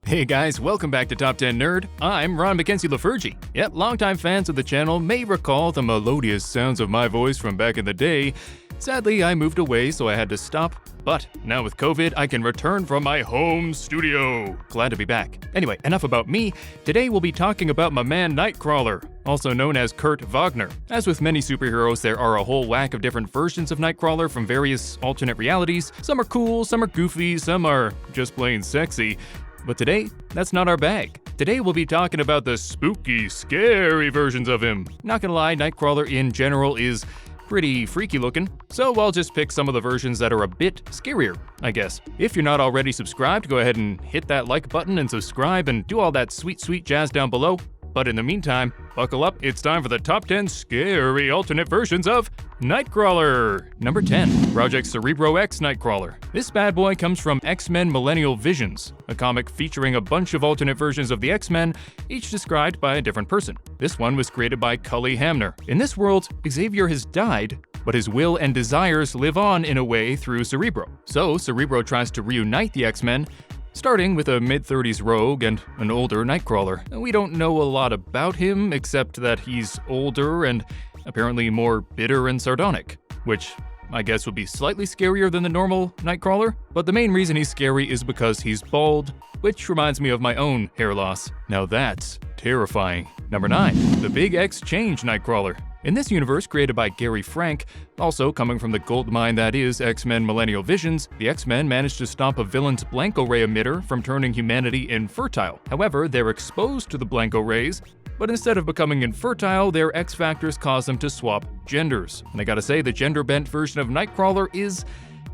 Hey guys, welcome back to Top 10 Nerd. I'm Ron Mackenzie Lafergie. Yep, longtime fans of the channel may recall the melodious sounds of my voice from back in the day. Sadly, I moved away, so I had to stop. But now with COVID, I can return from my home studio. Glad to be back. Anyway, enough about me. Today we'll be talking about my man Nightcrawler, also known as Kurt Wagner. As with many superheroes, there are a whole whack of different versions of Nightcrawler from various alternate realities. Some are cool, some are goofy, some are just plain sexy. But today, that's not our bag. Today we'll be talking about the spooky, scary versions of him. Not gonna lie, Nightcrawler in general is pretty freaky looking, so I'll just pick some of the versions that are a bit scarier, I guess. If you're not already subscribed, go ahead and hit that like button and subscribe and do all that sweet jazz down below. But in the meantime, buckle up, it's time for the top 10 scary alternate versions of Nightcrawler. Number 10, Project CEREBRO-X Nightcrawler. This bad boy comes from X-Men Millennial Visions, a comic featuring a bunch of alternate versions of the X-Men, each described by a different person. This one was created by Cully Hamner. In this world, Xavier has died, but his will and desires live on in a way through Cerebro. So Cerebro tries to reunite the X-Men, starting with a mid-30s rogue and an older Nightcrawler. We don't know a lot about him, except that he's older and apparently more bitter and sardonic, which I guess would be slightly scarier than the normal Nightcrawler. But the main reason he's scary is because he's bald, which reminds me of my own hair loss. Now that's terrifying. Number 9, the Big X Change Nightcrawler. In this universe created by Gary Frank, also coming from the goldmine that is X-Men Millennial Visions, the X-Men managed to stop a villain's Blanco Ray emitter from turning humanity infertile. However, they're exposed to the Blanco Rays, but instead of becoming infertile, their X-Factors cause them to swap genders. And I gotta say, the gender-bent version of Nightcrawler is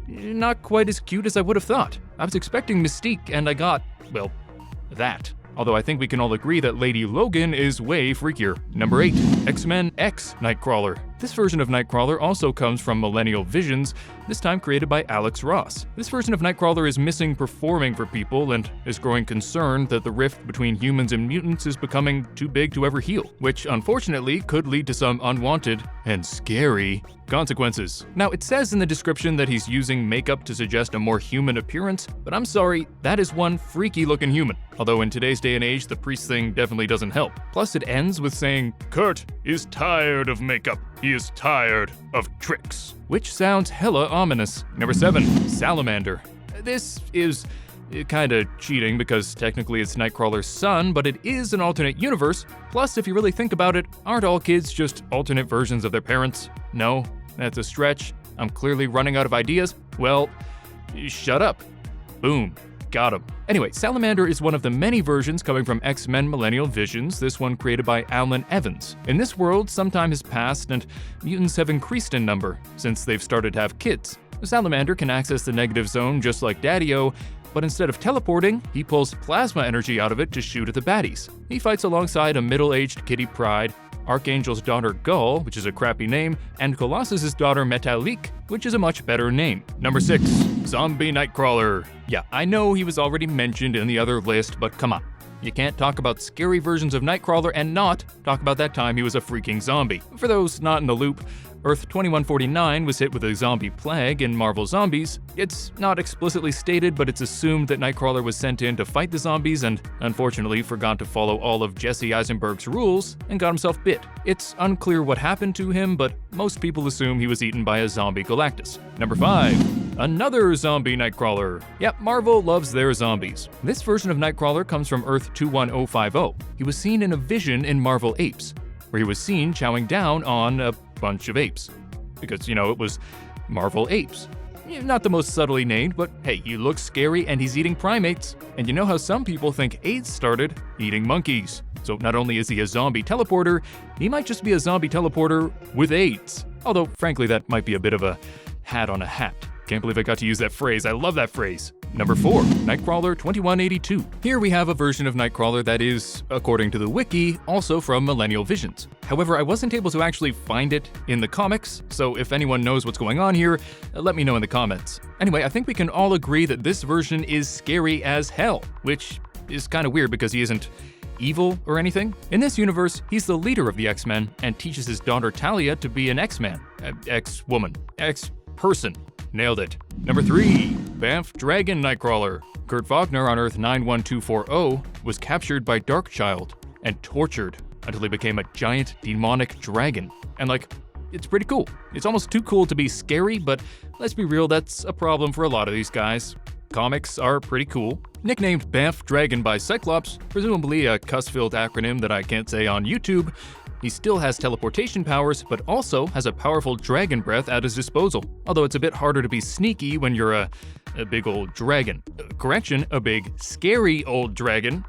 not quite as cute as I would have thought. I was expecting Mystique, and I got, well, that. Although I think we can all agree that Lady Logan is way freakier. Number 8, X-Men X Nightcrawler. This version of Nightcrawler also comes from Millennial Visions, this time created by Alex Ross. This version of Nightcrawler is missing performing for people and is growing concerned that the rift between humans and mutants is becoming too big to ever heal, which unfortunately could lead to some unwanted and scary consequences. Now, it says in the description that he's using makeup to suggest a more human appearance, but I'm sorry, that is one freaky looking human. Although in today's day and age, the priest thing definitely doesn't help. Plus it ends with saying, "Kurt is tired of makeup. He is tired of tricks." Which sounds hella ominous. Number 7, Salamander. This is kinda cheating because technically it's Nightcrawler's son, but it is an alternate universe. Plus, if you really think about it, aren't all kids just alternate versions of their parents? No, that's a stretch. I'm clearly running out of ideas. Well, shut up. Boom. Got him. Anyway, Salamander is one of the many versions coming from X-Men Millennial Visions, this one created by Alan Evans. In this world, some time has passed and mutants have increased in number since they've started to have kids. Salamander can access the negative zone just like Daddy-O, but instead of teleporting, he pulls plasma energy out of it to shoot at the baddies. He fights alongside a middle-aged Kitty Pryde, Archangel's daughter Gull, which is a crappy name, and Colossus's daughter Metalik, which is a much better name. Number 6, Zombie Nightcrawler. Yeah, I know he was already mentioned in the other list, but come on. You can't talk about scary versions of Nightcrawler and not talk about that time he was a freaking zombie. For those not in the loop, Earth 2149 was hit with a zombie plague in Marvel Zombies. It's not explicitly stated, but it's assumed that Nightcrawler was sent in to fight the zombies and unfortunately forgot to follow all of Jesse Eisenberg's rules and got himself bit. It's unclear what happened to him, but most people assume he was eaten by a zombie Galactus. Number 5, another zombie Nightcrawler. Yep, Marvel loves their zombies. This version of Nightcrawler comes from Earth 21050. He was seen in a vision in Marvel Apes, where he was seen chowing down on a bunch of apes. Because, you know, it was Marvel Apes. Not the most subtly named, but hey, he looks scary and he's eating primates. And you know how some people think AIDS started? Eating monkeys. So not only is he a zombie teleporter, he might just be a zombie teleporter with AIDS. Although, frankly, that might be a bit of a hat on a hat. Can't believe I got to use that phrase. I love that phrase. Number 4, Nightcrawler 2182. Here we have a version of Nightcrawler that is, according to the wiki, also from Millennial Visions. However, I wasn't able to actually find it in the comics, so if anyone knows what's going on here, let me know in the comments. Anyway, I think we can all agree that this version is scary as hell, which is kind of weird because he isn't evil or anything. In this universe, he's the leader of the X-Men and teaches his daughter Talia to be an X-Man, X-woman, X-person. Nailed it. Number 3. BAMF Dragon Nightcrawler. Kurt Wagner on Earth 91240 was captured by Darkchild and tortured until he became a giant demonic dragon. And it's pretty cool. It's almost too cool to be scary, but let's be real, that's a problem for a lot of these guys. Comics are pretty cool. Nicknamed BAMF Dragon by Cyclops, presumably a cuss-filled acronym that I can't say on YouTube, he still has teleportation powers, but also has a powerful dragon breath at his disposal. Although it's a bit harder to be sneaky when you're a big old dragon. Correction, a big, scary old dragon.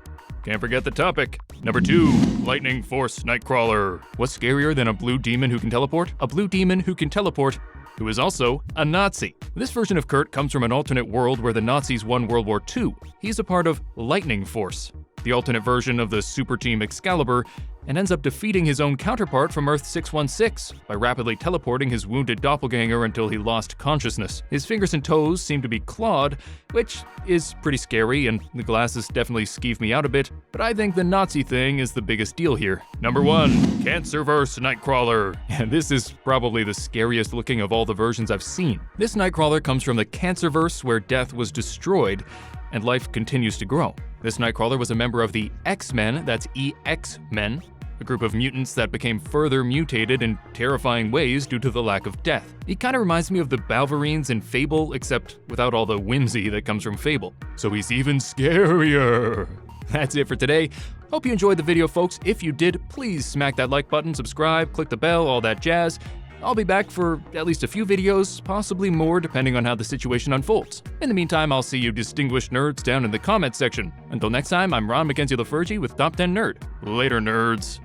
Can't forget the topic. Number 2, Lightning Force Nightcrawler. What's scarier than a blue demon who can teleport? A blue demon who can teleport, who is also a Nazi. This version of Kurt comes from an alternate world where the Nazis won World War II. He's a part of Lightning Force, the alternate version of the super team Excalibur, and ends up defeating his own counterpart from Earth 616 by rapidly teleporting his wounded doppelganger until he lost consciousness. His fingers and toes seem to be clawed, which is pretty scary, and the glasses definitely skeeve me out a bit, but I think the Nazi thing is the biggest deal here. Number 1, CANCERVERSE Nightcrawler. And this is probably the scariest looking of all the versions I've seen. This Nightcrawler comes from the CANCERVERSE, where death was destroyed and life continues to grow. This Nightcrawler was a member of the X-Men, that's EX-Men, a group of mutants that became further mutated in terrifying ways due to the lack of death. He kinda reminds me of the Balverines in Fable, except without all the whimsy that comes from Fable. So he's even scarier. That's it for today. Hope you enjoyed the video, folks. If you did, please smack that like button, subscribe, click the bell, all that jazz. I'll be back for at least a few videos, possibly more depending on how the situation unfolds. In the meantime, I'll see you distinguished nerds down in the comments section. Until next time, I'm Ron Mackenzie LaFurgey with Top 10 Nerd. Later, nerds.